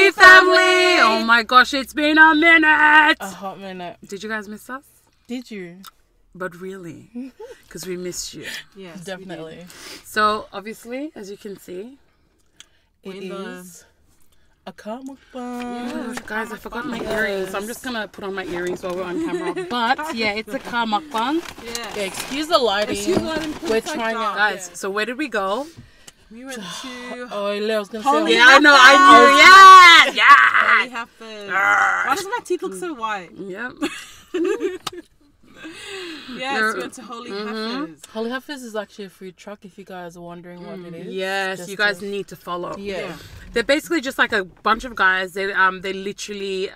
L&T Family! Oh my gosh, it's been a minute! A hot minute. Did you guys miss us? Did you? But really, because we missed you. Yes, definitely. So, obviously, as you can see, it is a car mukbang. Yeah, guys, I forgot my earrings. So I'm just gonna put on my earrings while we're on camera. But yeah, it's a car mukbang. Yeah, excuse the lighting. We're trying it, guys. Yeah. So where did we go? We went to I was gonna say yeah, I know, I knew. Yeah. Why does my teeth look so white? Yep. Yes, we went to Holy Heifers. Holy Heifers is actually a food truck if you guys are wondering what it is. Yes, just you guys need to follow. Yeah. They're basically just like a bunch of guys. They literally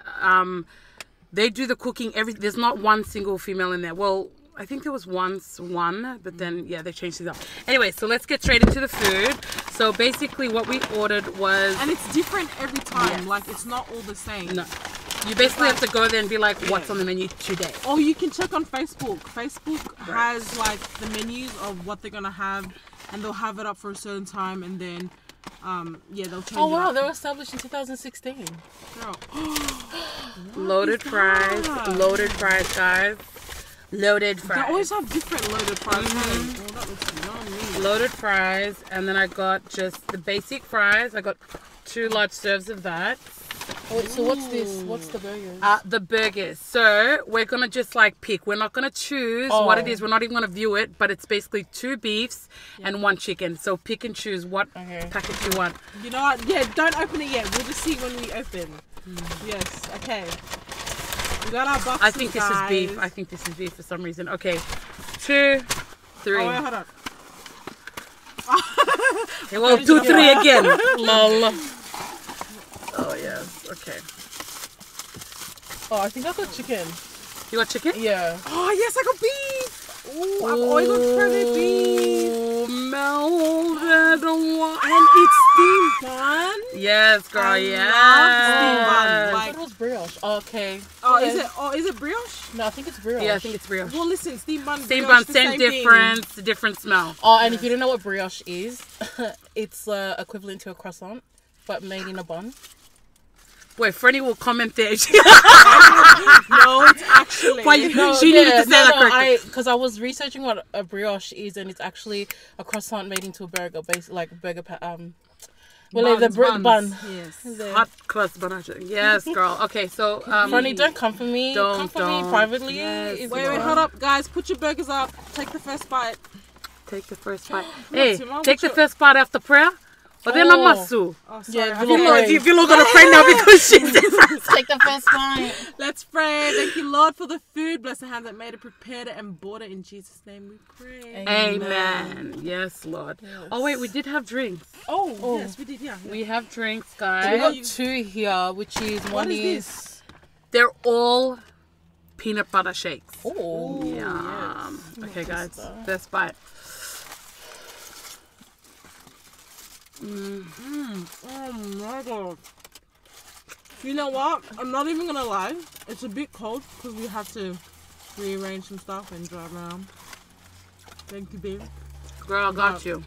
they do the cooking. There's not one single female in there. Well, I think there was once one, but then yeah, they changed it up. Anyway, so let's get straight into the food. So basically what we ordered was, and it's different every time. Like it's not all the same. No. You basically have to go there and be like, what's on the menu today? Or you can check on Facebook. Facebook has like the menus of what they're gonna have, and they'll have it up for a certain time, and then yeah, they'll change. Oh wow, they were established in 2016. Loaded fries, guys. Loaded fries. They always have different loaded fries. Oh, that looks yummy. Loaded fries, and then I got just the basic fries. I got 2 large serves of that. Oh, so what's this? What's the burgers? The burgers. So we're gonna just like pick. We're not gonna choose what it is. We're not even gonna view it. But it's basically 2 beefs and 1 chicken. So pick and choose what packet you want. You know what? Yeah, don't open it yet. We'll just see when we open. Yes. Okay. We got our boxes. I think this is beef. I think this is beef for some reason. Okay. 2, 3. Oh wait, hold on. Okay, well, 2, 3 again. Lol. Oh yes. Okay. Oh, I think I got chicken. You got chicken? Yeah. Oh yes, I got beef. Oh, I've always got shredded beef. Melted one. And it's steamed bun. Yes, girl. I Yeah. love steamed bun. Like, it was brioche. Okay. Oh, is it? Oh, is it brioche? No, I think it's brioche. Yeah, I think it's brioche. Well, listen, steamed bun. Steamed brioche, bun, same difference, different smell. Oh, and if you don't know what brioche is, it's equivalent to a croissant, but made in a bun. Wait, Freddie will comment there. No, it's actually. Why she needed to say that correctly. Because I was researching what a brioche is, and it's actually a croissant made into a burger, basically like a burger. Bun. Yes. Hot crust bun. Yes, girl. Okay, so Freddie, don't come for me. Come for me privately. Yes. Wait, hold up, guys. Put your burgers up. Take the first bite. Take the first bite. Hey, take the first bite after prayer. But then I'm Masu. Oh, sorry. Yeah, if you're not gonna pray now because she's different. Take the first bite. Let's pray. Thank you, Lord, for the food. Bless the hand that made it, prepared it, and bought it. In Jesus' name we pray. Amen. Yes, Lord. Yes. Oh wait, we did have drinks. Oh, yes, we did. Yeah. We have drinks, guys. We got 2 here, which is what is this? They're all peanut butter shakes. Oh, yeah. Yes. Okay, guys. First bite. Oh my god. You know what? I'm not even gonna lie. It's a bit cold because we have to rearrange some stuff and drive around. Thank you, babe. Girl, I got you.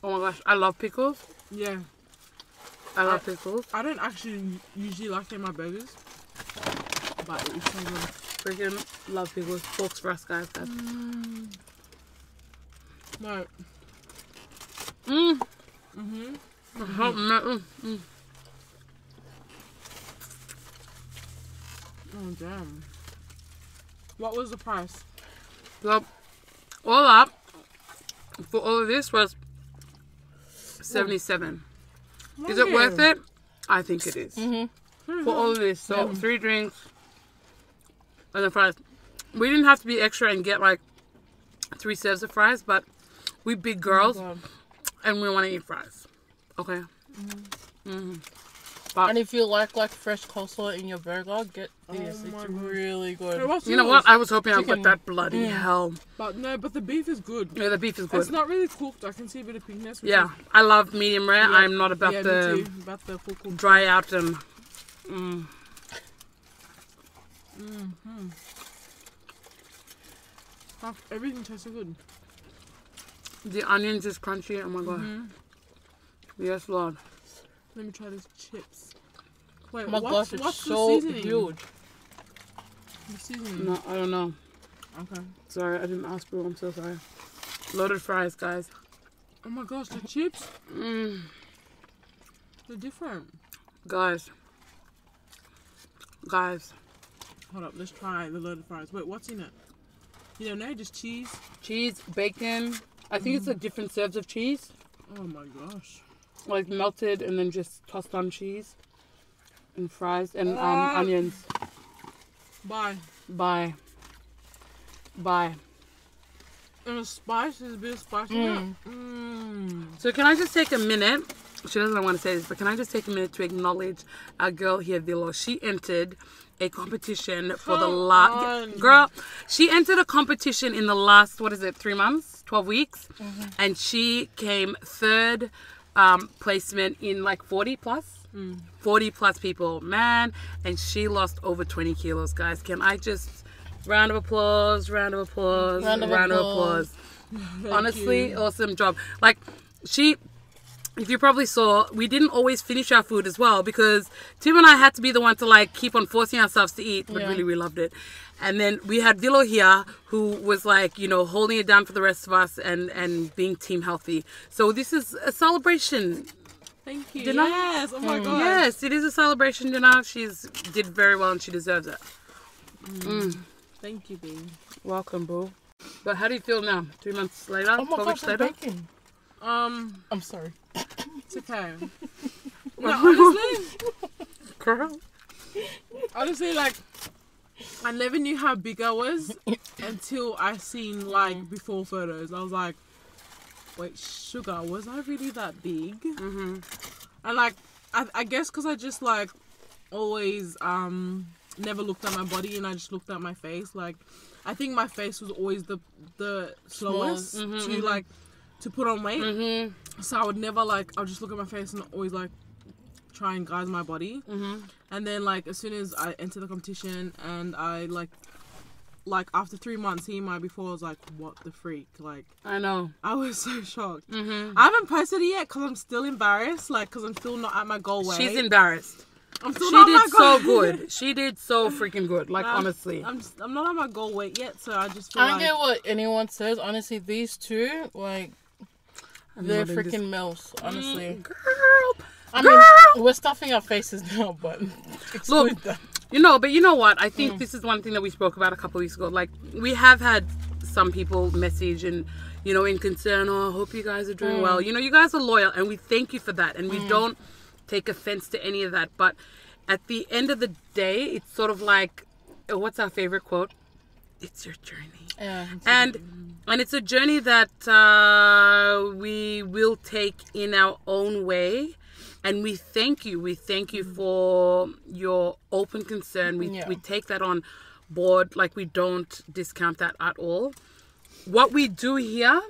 Oh my gosh, I love pickles. Yeah. I love pickles. I don't actually usually like them in my burgers. But it's so good. Freaking love pickles. Forks for us, guys. No. Oh damn. What was the price? Well, all up for all of this was 77. Is it worth it? I think it is. For all of this. So 3 drinks and the fries. We didn't have to be extra and get like 3 serves of fries, but we big girls and we want to eat fries. Okay. And if you like fresh coleslaw in your burger, get this. It's really good. You know what? I was hoping I got that bloody hell. But no, but the beef is good. Yeah, the beef is good. It's not really cooked. I can see a bit of pinkness. Yeah, I love medium rare. Yeah. I'm not about the about the full cooked. dry out and. Everything tastes so good. The onions is crunchy. Oh my god. Yes, Lord. Let me try these chips. Wait, Oh my gosh, it's what's so the seasoning? huge. The seasoning. No, I don't know. Okay. Sorry, I didn't ask, bro. I'm so sorry. Loaded fries, guys. Oh my gosh, the chips. Mm. They're different. Guys. Hold up, let's try the loaded fries. Wait, what's in it? You don't know, just cheese. Cheese, bacon. I think it's the different serves of cheese. Oh my gosh. Like melted and then just tossed on cheese. And fries and onions. Bye. Bye. And the spice is a bit spicy. So can I just take a minute? She doesn't want to say this, but can I just take a minute to acknowledge our girl here, Vilo? She entered a competition for the last... Girl, she entered a competition in the last, 3 months? 12 weeks? And she came third placement in like 40 plus? 40 plus people, man. And she lost over 20 kilos, guys. Can I just... Round of applause. Honestly, awesome job. Like, if you probably saw, we didn't always finish our food as well because Tim and I had to be the one to like keep on forcing ourselves to eat, but really we loved it. And then we had Vilo here who was like, holding it down for the rest of us and being team healthy. So this is a celebration. Thank you. Dinner? Yes. Oh my god. Yes, it is a celebration dinner. She's did very well and she deserves it. Thank you, babe. Welcome, boo. But how do you feel now? 3 months later? Oh my 12 weeks gosh, later? bacon. I'm sorry. It's okay. No, honestly, like, I never knew how big I was until I seen like before photos. I was like, wait, sugar, was I really that big? And like, I guess because I just like always never looked at my body and I just looked at my face. Like, I think my face was always the slowest to put on weight. So I would never like, I'll just look at my face and always like try and guide my body. And then like as soon as I entered the competition and I like after 3 months seeing my before, I was like, what the freak? Like, I know, I was so shocked. I haven't posted it yet because I'm still embarrassed, like because I'm still not at my goal weight. She's embarrassed. I'm still not did so good. She did so freaking good. Like, honestly, I'm not at my goal weight yet, so I just feel I don't get what anyone says. Honestly, these two, like, they're freaking milfs. Honestly, girl. I mean, we're stuffing our faces now, but look, that. But you know what? I think this is one thing that we spoke about a couple of weeks ago. Like, we have had some people message and, in concern, I hope you guys are doing well. You guys are loyal and we thank you for that. And we don't take offense to any of that. But at the end of the day, it's sort of like, what's our favorite quote? It's your journey. And it's a journey that we will take in our own way. And we thank you. We thank you for your open concern. We take that on board. Like, we don't discount that at all. What we do here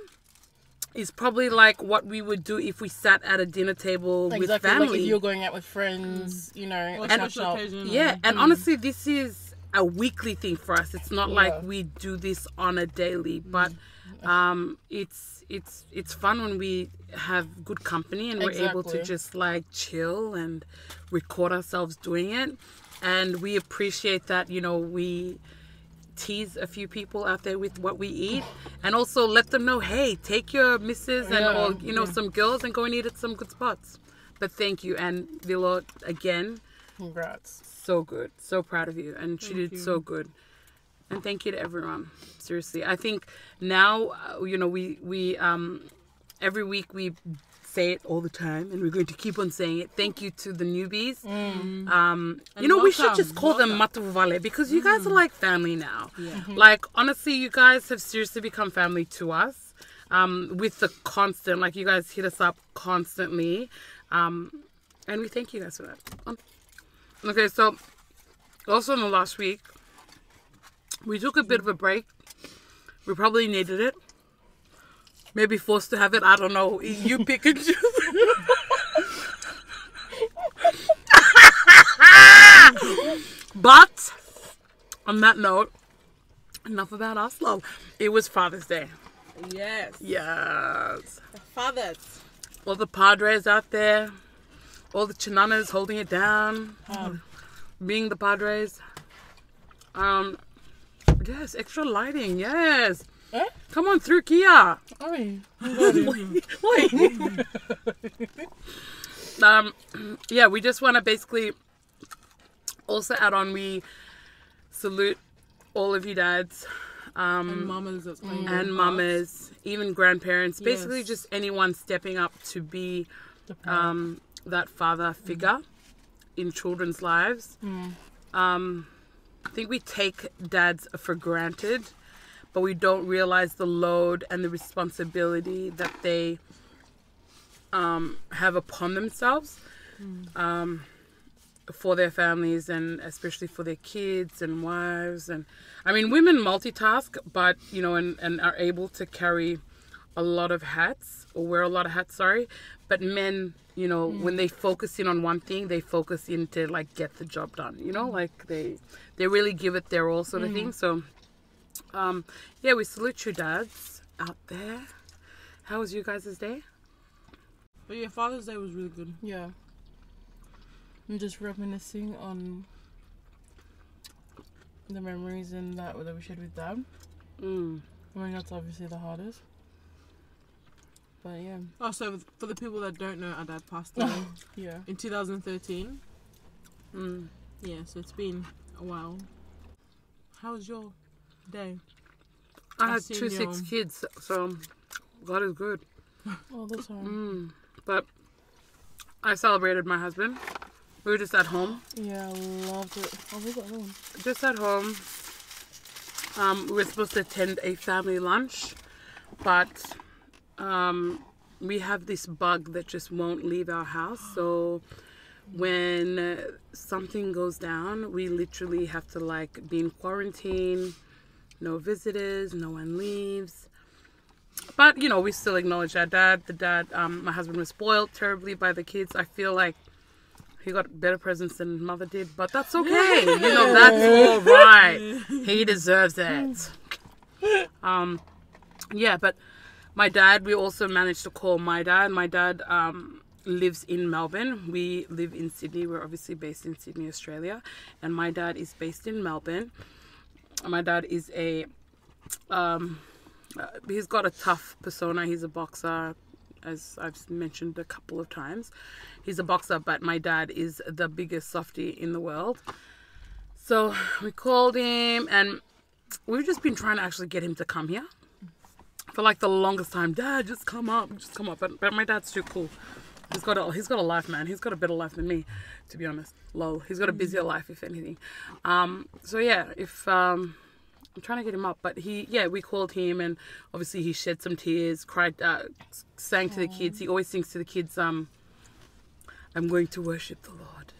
is probably like what we would do if we sat at a dinner table with family. Like if you're going out with friends, and honestly, this is a weekly thing for us. It's not like we do this on a daily, but it's fun when we have good company and we're able to just like chill and record ourselves doing it. And we appreciate that, we tease a few people out there with what we eat and also let them know, hey, take your missus or some girls and go and eat at some good spots. But thank you. And Vilo, again, congrats. So good. So proud of you. And she did so good. And thank you to everyone. Seriously. I think now, we every week we say it all the time and we're going to keep on saying it. Thank you to the newbies. We should just call them MATAVUVALE because you guys are like family now. Like, honestly, you guys have seriously become family to us with the constant, like, you guys hit us up constantly. And we thank you guys for that. Okay, so also in the last week, we took a bit of a break. We probably needed it. Maybe forced to have it. I don't know. You pick and choose. But on that note, enough about Oslo. It was Father's Day. Yes. Yes. Fathers. all the padres out there, all the chinanas holding it down, being the padres. Yes, extra lighting. Yes. Eh? Come on through, Kia. Oi. Wait. Yeah, we just want to basically also add on. We salute all of you dads. And mamas that's playing And mamas, even grandparents, basically Yes. just anyone stepping up to be that father figure in children's lives. I think we take dads for granted, but we don't realize the load and the responsibility that they have upon themselves for their families, and especially for their kids and wives. And I mean, women multitask, but you know, and are able to carry a lot of hats, or wear a lot of hats, sorry. But men, you know, when they focus in on one thing, they focus in to like get the job done, you know, like they really give it their all, sort of thing. So yeah, we salute you dads out there. How was you guys' day? But yeah, Father's Day was really good. Yeah. I'm just reminiscing on the memories and that we shared with Dad. I mean, that's obviously the hardest. But yeah. Oh, so for the people that don't know, our dad passed away Yeah. in 2013. Yeah, so it's been a while. How was your day? I had I've seen 2 6 kids, so God is good. All the time. But I celebrated my husband. We were just at home. Yeah, I loved it. Oh, we got home. Just at home. We were supposed to attend a family lunch, but we have this bug that just won't leave our house. So when something goes down, we literally have to like be in quarantine. No visitors, no one leaves. But you know, we still acknowledge our dad. My husband was spoiled terribly by the kids. I feel like he got better presents than mother did, but that's okay. You know, that's all right. He deserves it. Yeah, but my dad, we also managed to call my dad. My dad lives in Melbourne. We live in Sydney. We're obviously based in Sydney, Australia. And my dad is based in Melbourne. My dad is he's got a tough persona. He's a boxer, as I've mentioned a couple of times. He's a boxer, but my dad is the biggest softie in the world. So we called him, and we've just been trying to actually get him to come here for like the longest time. Dad, just come up. But my dad's too cool. He's got a life, man. He's got a better life than me, to be honest. Lol. He's got a busier life, if anything. So yeah, I'm trying to get him up, but we called him, and obviously he shed some tears, cried, sang to the kids. He always sings to the kids, I'm going to worship the Lord.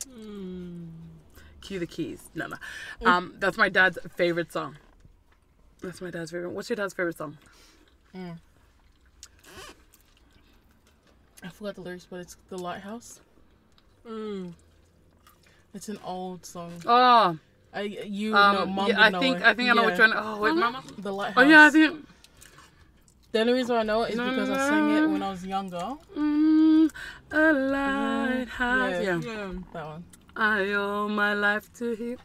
Cue the keys. No. That's my dad's favorite song. That's my dad's favorite. What's your dad's favorite song? I forgot the lyrics, but it's The Lighthouse. It's an old song. Oh. Mom yeah, I think I know which one. Oh, wait, Mama. The Lighthouse. Oh yeah, I think. The only reason I know it is because I sang it when I was younger. A lighthouse. Yeah. That one. I owe my life to him.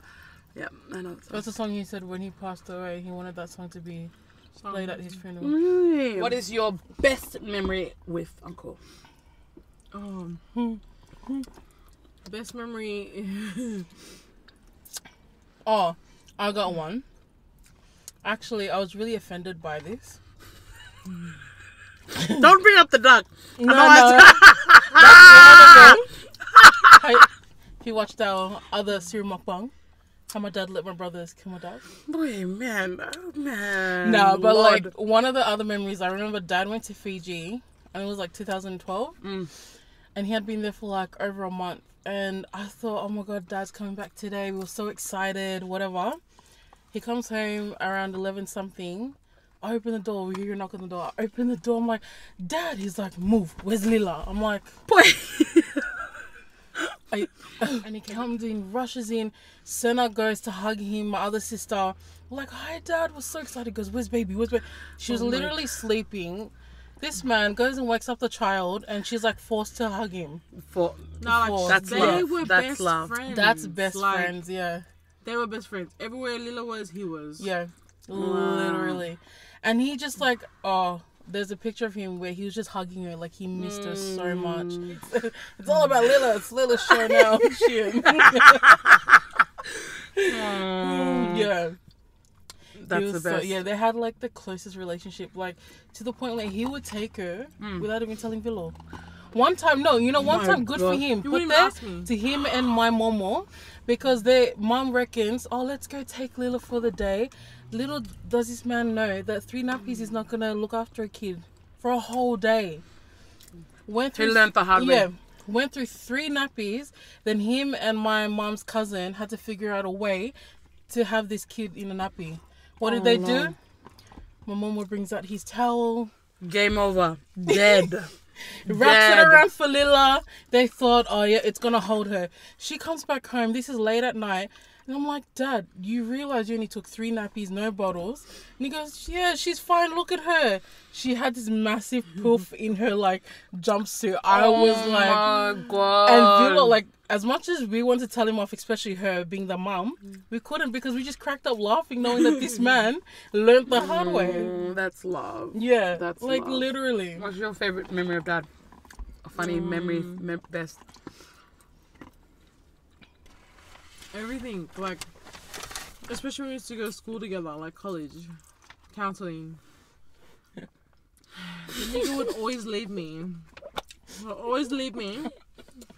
Yeah, I know that song. That's the song he said when he passed away. He wanted that song to be played at his funeral. Really? What is your best memory with Uncle? Best memory. Oh, I got one. Actually, I was really offended by this. Don't bring up the duck. No. If you watched our other Siri Mukbang, how my dad let my brothers kill my dad. Boy, man. Oh, man. No, but Lord. like one of the other memories, I remember Dad went to Fiji, and it was like 2012, and he had been there for like over a month. And I thought, oh my God, Dad's coming back today. We were so excited, whatever. He comes home around 11 something. I open the door. We hear a knock on the door. I open the door. I'm like, Dad. He's like, move. Where's Lila? I'm like, Boy. and he comes in, rushes in. Senna goes to hug him. My other sister, we're like, hi, Dad. We're so excited. He goes, where's baby? Where's baby? She was literally sleeping. This man goes and wakes up the child, and she's like forced to hug him. For No, like, that's they love. were That's best love. friends. That's best Like, friends, yeah. They were best friends. Everywhere Lila was, he was. Yeah, literally. And he just like, oh, there's a picture of him where he was just hugging her like he missed her so much. It's all about Lila. It's Lila's show now. Shit. Yeah. That's the best. Yeah, they had like the closest relationship, like to the point where he would take her without even telling Willow. One time, one time, good for him. You Put wouldn't there ask me. to him and my momo, because mom reckons, oh, let's go take Lila for the day. Little does this man know that 3 nappies is not gonna look after a kid for a whole day. He learned the hard way. Yeah, went through 3 nappies. Then him and my mom's cousin had to figure out a way to have this kid in a nappy. What did they do? My mom brings out his towel. Game over. Dead. Wraps it around for Lila. They thought, oh yeah, it's gonna hold her. She comes back home. This is late at night. And I'm like, Dad, you realize you only took 3 nappies, no bottles? And he goes, yeah, she's fine. Look at her. She had this massive poof in her like jumpsuit. I was like, oh my God. and Villa, like, as much as we wanted to tell him off, especially her being the mum, we couldn't, because we just cracked up laughing knowing that this man learned the hard way. That's love. Yeah, That's like love. literally. What's your favorite memory of Dad? A funny memory, best. Everything, like, especially when we used to go to school together, like college, counseling. The nigga would always leave me.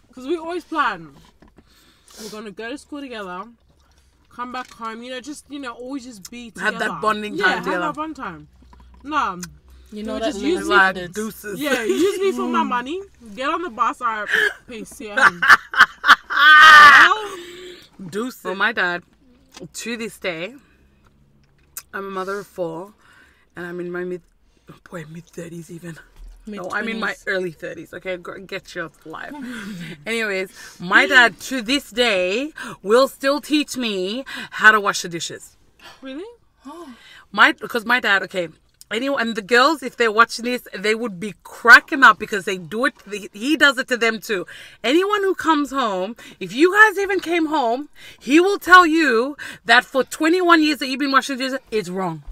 Because we always plan. We're going to go to school together, come back home, always just be together. Have that bonding time together. Yeah, have that bond time. No. You know, We that just use means Like that deuces. Yeah, use me for my money. Get on the bus, alright, peace, see you home. Deuces. Well, my dad, to this day, I'm a mother of 4, and I'm in my mid-30s even. No, I'm in my early 30s, okay? Get your life. Anyways, my dad, to this day, will still teach me how to wash the dishes. Really? Because my dad, okay, and the girls, if they're watching this, they would be cracking up because they do it. He does it to them too. Anyone who comes home, if you guys even came home, he will tell you that for 21 years that you've been washing dishes, it's wrong.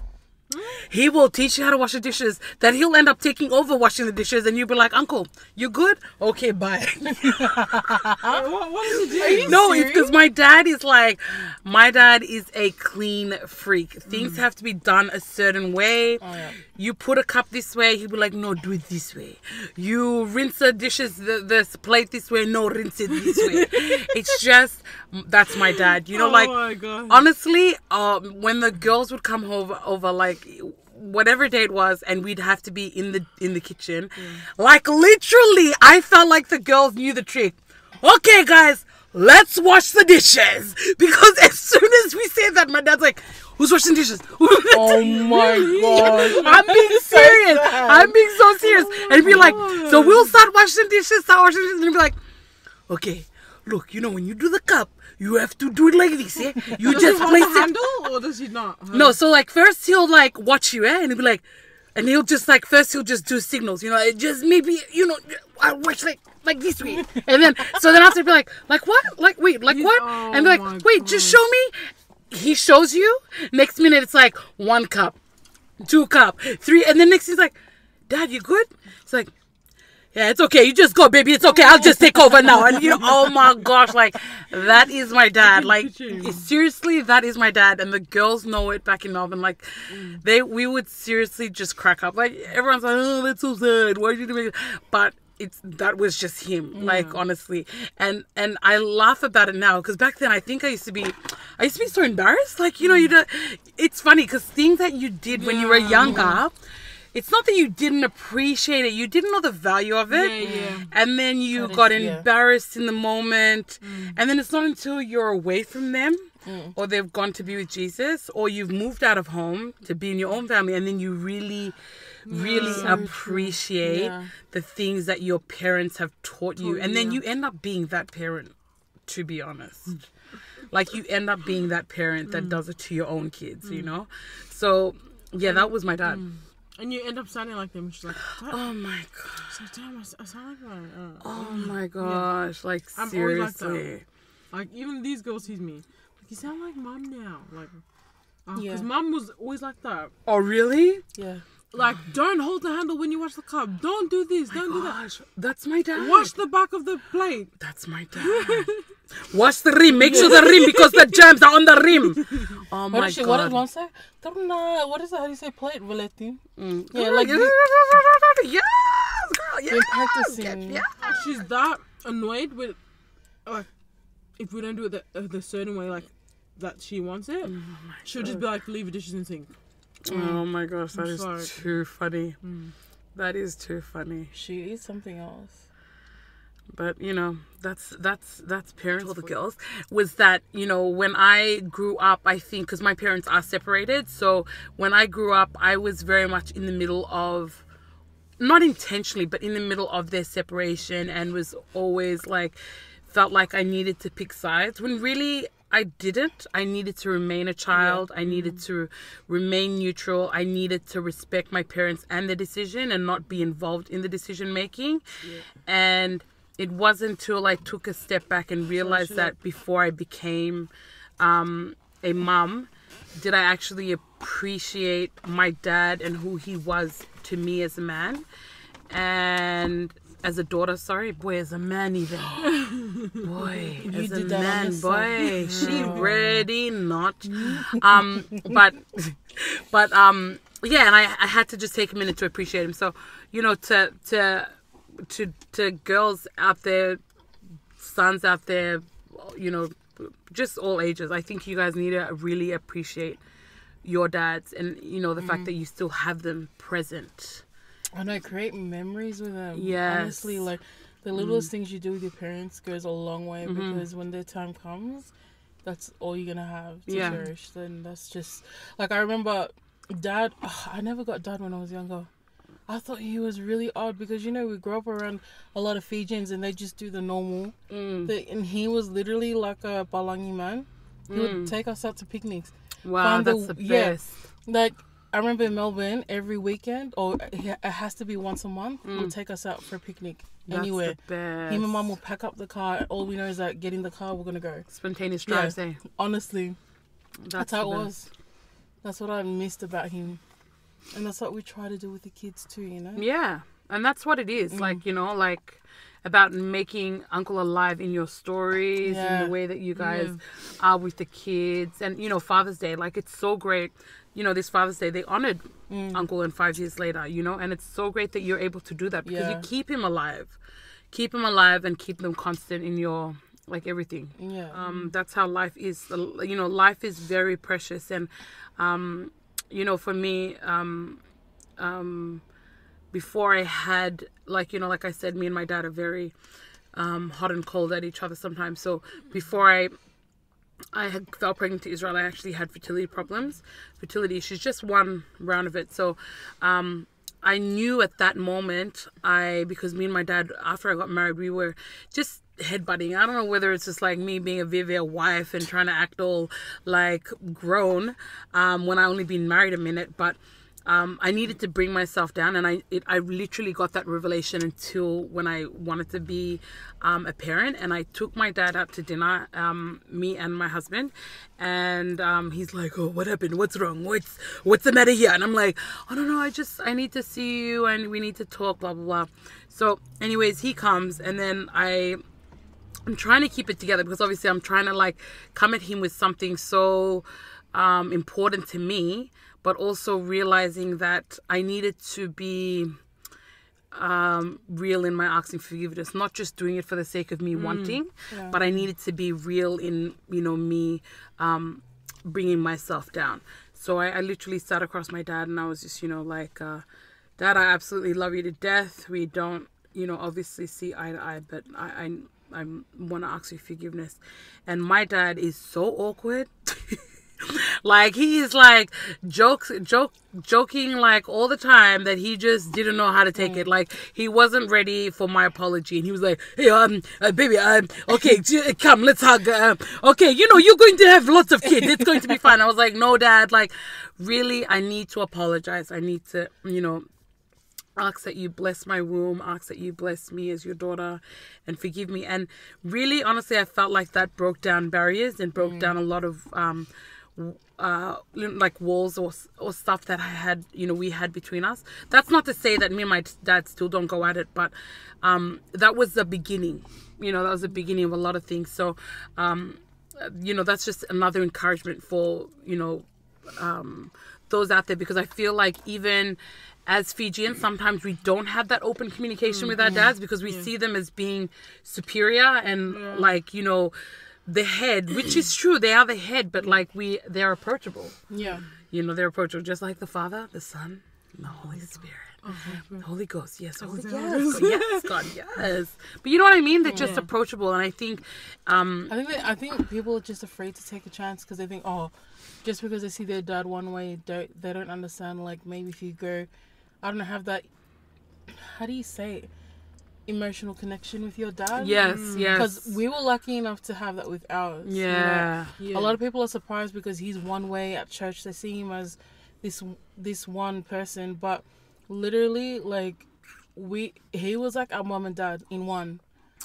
He will teach you how to wash the dishes, that he'll end up taking over washing the dishes, and you'll be like, Uncle, you good? Okay, bye. What did he do? No, it's because my dad is a clean freak. Things have to be done a certain way. Oh, yeah. You put a cup this way, he'll be like, no, do it this way. You rinse the dishes, the plate this way, no, rinse it this way. It's just, that's my dad. Oh my God. Honestly, when the girls would come over like whatever day it was, and we'd have to be in the kitchen, like literally, I felt like the girls knew the trick. Okay, guys, let's wash the dishes, because as soon as we say that, my dad's like, who's washing dishes? Oh my God. I'm being serious. I'm being so serious. And he'd be like, so we'll start washing dishes, and he'd be like, okay, look, when you do the cup, you have to do it like this, yeah? You Does just he place hold the handle, or does he not? No, so like first he'll like watch you, and he'll be like, and he'll just like first he'll just do signals, it just maybe I watch like this way, and then after he'll be like what, like wait, like what, and be like wait, just show me. He shows you. Next minute it's like 1 cup, 2 cup, 3, and then next he's like, Dad, you good? It's like, yeah, it's okay. You just go, baby. It's okay. I'll just take over now. And oh my gosh, like that is my dad. Like seriously, that is my dad. And the girls know it back in Melbourne. Like we would seriously just crack up. Like everyone's like, oh, that's so sad. Why did you do it? But that was just him. Like honestly, and I laugh about it now because back then I think I used to be so embarrassed. Like it's funny because things that you did when you were younger. It's not that you didn't appreciate it. You didn't know the value of it. Yeah. And then you got embarrassed in the moment. And then it's not until you're away from them or they've gone to be with Jesus or you've moved out of home to be in your own family. And then you really appreciate the things that your parents have taught you. And then you end up being that parent, to be honest. Like you end up being that parent that does it to your own kids, So, yeah, that was my dad. And you end up sounding like them. She's like, oh my god. She's like, damn, I sound like my. Oh my gosh. Like, I'm always like seriously. that. Like, even these girls tease me. Like, you sound like mom now. Like, Yeah. because mom was always like that. Oh, really? Yeah. Like, don't hold the handle when you wash the cup. Don't do this. Don't do that. That's my dad. Wash the back of the plate. That's my dad. Wash the rim. Make sure the rim, because the germs are on the rim. Oh my god. What did mom say? What is that? How do you say plate? Valetti? Yeah, like like yes, girl. been Yes. practicing. Yeah. She's that annoyed with, like, if we don't do it the certain way, like, that she wants it, she'll just be like, leave the dishes in the sink. Oh my gosh, that I'm is sorry. too funny. That is too funny. She is something else. But you know, that's parents for the girls. Was that, you know, when I grew up, I think, because my parents are separated, so when I grew up, I was very much in the middle of, not intentionally, but in the middle of their separation, and was always like, felt like I needed to pick sides, when really I didn't. I needed to remain a child. I needed to remain neutral. I needed to respect my parents and their decision and not be involved in the decision making. And it wasn't until I took a step back and realized that before I became a mum, did I actually appreciate my dad and who he was to me as a man. And as a daughter, as a man even. Boy, as a man, boy, she ready not. But yeah, and I had to just take a minute to appreciate him. So, you know, to girls out there, sons out there, you know, just all ages, I think you guys need to really appreciate your dads, and, you know, the fact that you still have them present. I know, create memories with them. Yes. Honestly, like, the littlest things you do with your parents goes a long way, because when their time comes, that's all you're going to have to cherish. Then that's just, like, I remember dad, I never got dad when I was younger. I thought he was really odd because, you know, we grew up around a lot of Fijians and they just do the normal. And he was literally like a Balangi man. He would take us out to picnics. Wow, that's the best. Like, I remember in Melbourne, every weekend, or it has to be once a month, he'll take us out for a picnic anywhere. That's the best. Him and mum will pack up the car. All we know is that get in the car, we're going to go. Spontaneous drives, eh? Honestly, that's how it the was. That's what I missed about him. And that's what we try to do with the kids too, you know? Yeah, and that's what it is. Like, you know, like, about making Uncle alive in your stories, in the way that you guys are with the kids. And, you know, Father's Day, like, it's so great. You know, this Father's Day, they honored Uncle, and 5 years later, you know, and it's so great that you're able to do that, because you keep him alive. Keep him alive and keep them constant in your, like, everything. Yeah. That's how life is. You know, life is very precious. And, you know, for me, before I had, like, you know, like I said, me and my dad are very hot and cold at each other sometimes. So before I fell pregnant to Israel, I actually had fertility issues, just one round of it. So I knew at that moment, because me and my dad, after I got married, we were just headbutting. I don't know whether it's just like me being a Vivia wife and trying to act all like grown when I only been married a minute, but I needed to bring myself down, and I literally got that revelation until when I wanted to be a parent. And I took my dad out to dinner, me and my husband, and he's like, "Oh, what happened? What's wrong? What's the matter here?" And I'm like, "I don't know. I need to see you, and we need to talk, blah blah blah." So, anyways, he comes, and then I'm trying to keep it together, because obviously I'm trying to, like, come at him with something so important to me, but also realizing that I needed to be real in my asking forgiveness, not just doing it for the sake of me wanting, but I needed to be real in, you know, me bringing myself down. So I literally sat across my dad, and I was just, you know, like, Dad, I absolutely love you to death. We don't, you know, obviously see eye to eye, but I want to ask you forgiveness. And my dad is so awkward. Like, he is like joking like all the time that he just didn't know how to take it. Like, he wasn't ready for my apology, and he was like, "Hey, baby, okay, come, let's hug. Okay, you know, you're going to have lots of kids. It's going to be fine." I was like, "No, Dad. Like, really, I need to apologize. I need to, you know, ask that you bless my womb, ask that you bless me as your daughter, and forgive me." And really, honestly, I felt like that broke down barriers and broke down a lot of like walls or stuff that I had, you know, we had between us. That's not to say that me and my dad still don't go at it, but that was the beginning. You know, that was the beginning of a lot of things. So, you know, that's just another encouragement for, you know, those out there, because I feel like even as Fijians, sometimes we don't have that open communication with our dads because we see them as being superior and like, you know, the head, which is true, they are the head, but like they're approachable. Yeah. You know, they're approachable, just like the Father, the Son, and the Holy Spirit. The Holy Ghost, yes. Yes, God, yes. But you know what I mean? They're just approachable, and I think I think people are just afraid to take a chance because they think, oh, just because they see their dad one way, they don't understand. Like, maybe if you go, I don't know, have that, how do you say it? Emotional connection with your dad. Yes. Because we were lucky enough to have that with ours. Yeah. A lot of people are surprised because he's one way at church. They see him as this one person, but literally, like, he was like our mom and dad in one.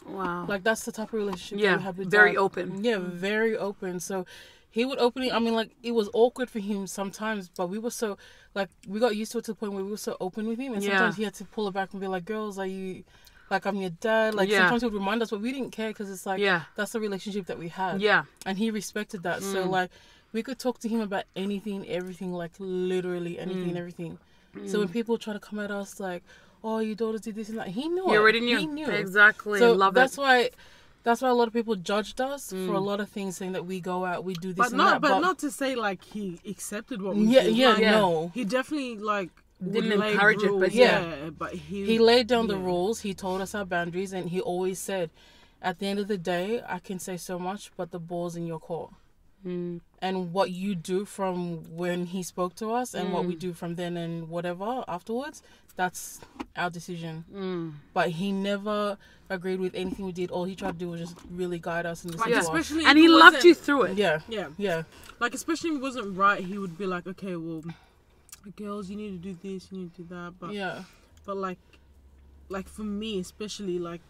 Wow. Like, that's the type of relationship that we had with very dad. open. Yeah, very open. So he would openly, I mean, like, it was awkward for him sometimes, but we were so, like, we got used to it to the point where we were so open with him, and sometimes he had to pull it back and be like, "Girls, are you, like, I'm your dad." Like, sometimes he would remind us, but we didn't care because it's like, that's the relationship that we had. Yeah. And he respected that. So, like, we could talk to him about anything, everything, like, literally anything, everything. So when people try to come at us, like, "Oh, your daughter did this and that," he knew it. He already knew. He knew. Exactly. So love that's it. That's why a lot of people judged us for a lot of things, saying that we go out, we do this and that. But not to say, like, he accepted what we did. No. He definitely, like, didn't encourage it, but but he laid down the rules. He told us our boundaries, and he always said, at the end of the day, I can say so much, but the ball's in your court. And what you do from when he spoke to us and what we do from then and whatever afterwards, that's our decision. But he never agreed with anything we did. All he tried to do was just really guide us and listen to us. And he loved you through it. Yeah. Like, especially if it wasn't right, he would be like, "Okay, well, girls, you need to do this, you need to do that." But like for me, especially, like,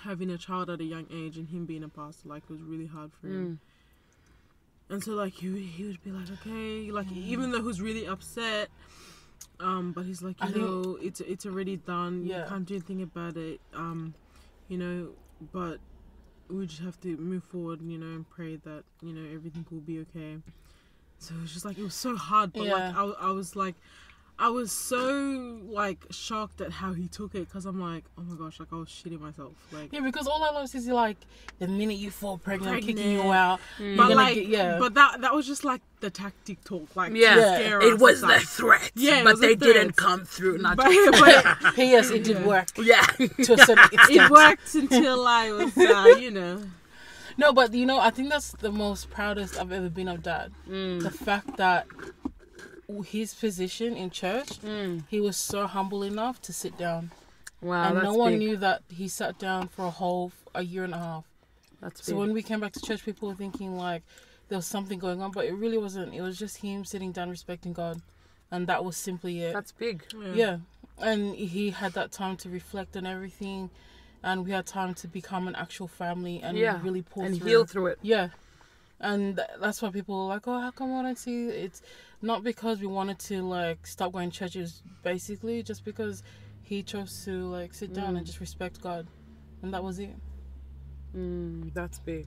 having a child at a young age and him being a pastor, like, was really hard for him. And so, like, he would be like, "Okay," like, even though he was really upset, but he's like, you know, it's already done. You can't do anything about it. You know, but we just have to move forward, you know, and pray that, you know, everything will be okay. So it was just like, it was so hard, but like I was so, like, shocked at how he took it, because I'm like, oh my gosh, like, I was shitting myself. Like, because all I love is, like, the minute you fall pregnant, kicking you out. But like, but that was just like the tactic talk, like, scare us. It was the threat, but they didn't come through. Not but yes, it did work. Yeah, to a certain extent. It worked until I was, you know. No, but you know, I think that's the most proudest I've ever been of Dad. The fact that his position in church, he was so humble enough to sit down. Wow, and no one knew that he sat down for a year and a half. That's so big. When we came back to church, people were thinking like there was something going on, but it really wasn't. It was just him sitting down, respecting God, and that was simply it. That's big. Yeah, and he had that time to reflect on everything, and we had time to become an actual family and really pull and through. Heal through it. Yeah. And that's why people are like, "Oh, how come I don't see it?" It's not because we wanted to, like, stop going to churches, basically, just because he chose to, like, sit down and just respect God. And that was it. That's big.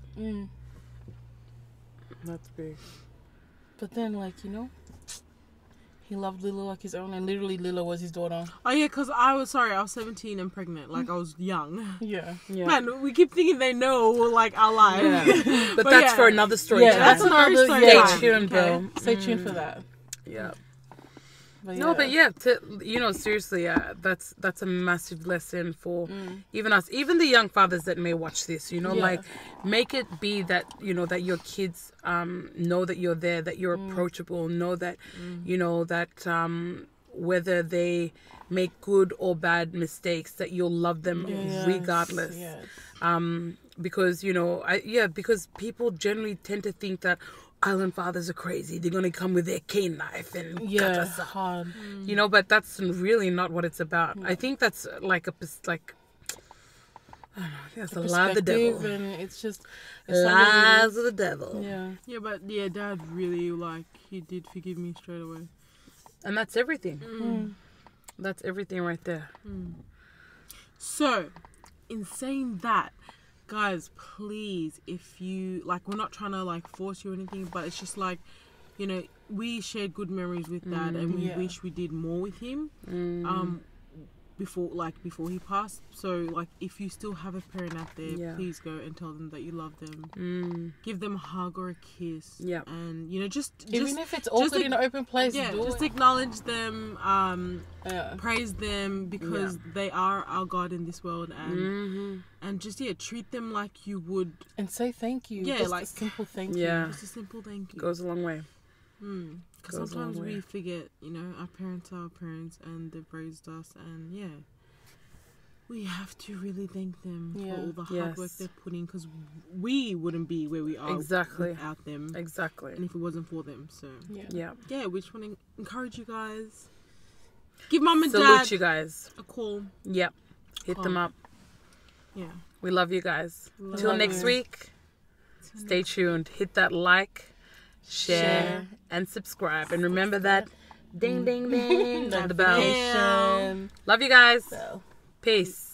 That's big. But then, like, you know, he loved Lila like his own, and literally Lila was his daughter. Oh, yeah, because I was 17 and pregnant. Like, I was young. Yeah. Man, we keep thinking they know, like, our life. Yeah. But that's for another story. Yeah, that's another story. Stay tuned, bro. Stay tuned for that. Yeah. But yeah, seriously, that's a massive lesson for even us, even the young fathers that may watch this. Like, make it be that that your kids know that you're there, that you're approachable, know that that whether they make good or bad mistakes, that you'll love them regardless. Yes. Because because people generally tend to think that island fathers are crazy. They're gonna come with their cane knife and cut us up. Hard. But that's really not what it's about. I think that's like I don't know, that's a lie of the devil. And it's Lies of the devil. Yeah, but Dad really he did forgive me straight away. And that's everything. That's everything right there. So, in saying that, guys, please, if you we're not trying to force you or anything, but it's just we shared good memories with Dad, and we wish we did more with him. Before he passed. So if you still have a parent out there, please go and tell them that you love them. Give them a hug or a kiss. Yeah. And just even if it's awkward in an open place, just acknowledge them, praise them, because they are our God in this world, and just treat them like you would, and say thank you. Just a simple thank you. Just a simple thank you goes a long way. Because sometimes we forget, our parents are our parents, and they've raised us, and we have to really thank them for all the hard work they're putting, because we wouldn't be where we are without them. Exactly. And if it wasn't for them, so we just want to encourage you guys. Give Mum and Dad salute you guys a call. Yep. Hit them up. Yeah. We love you guys. Till next week. Stay tuned. Hit that like, share, and subscribe. And remember that ding, ding, ding, and the bell. Love you guys. Peace.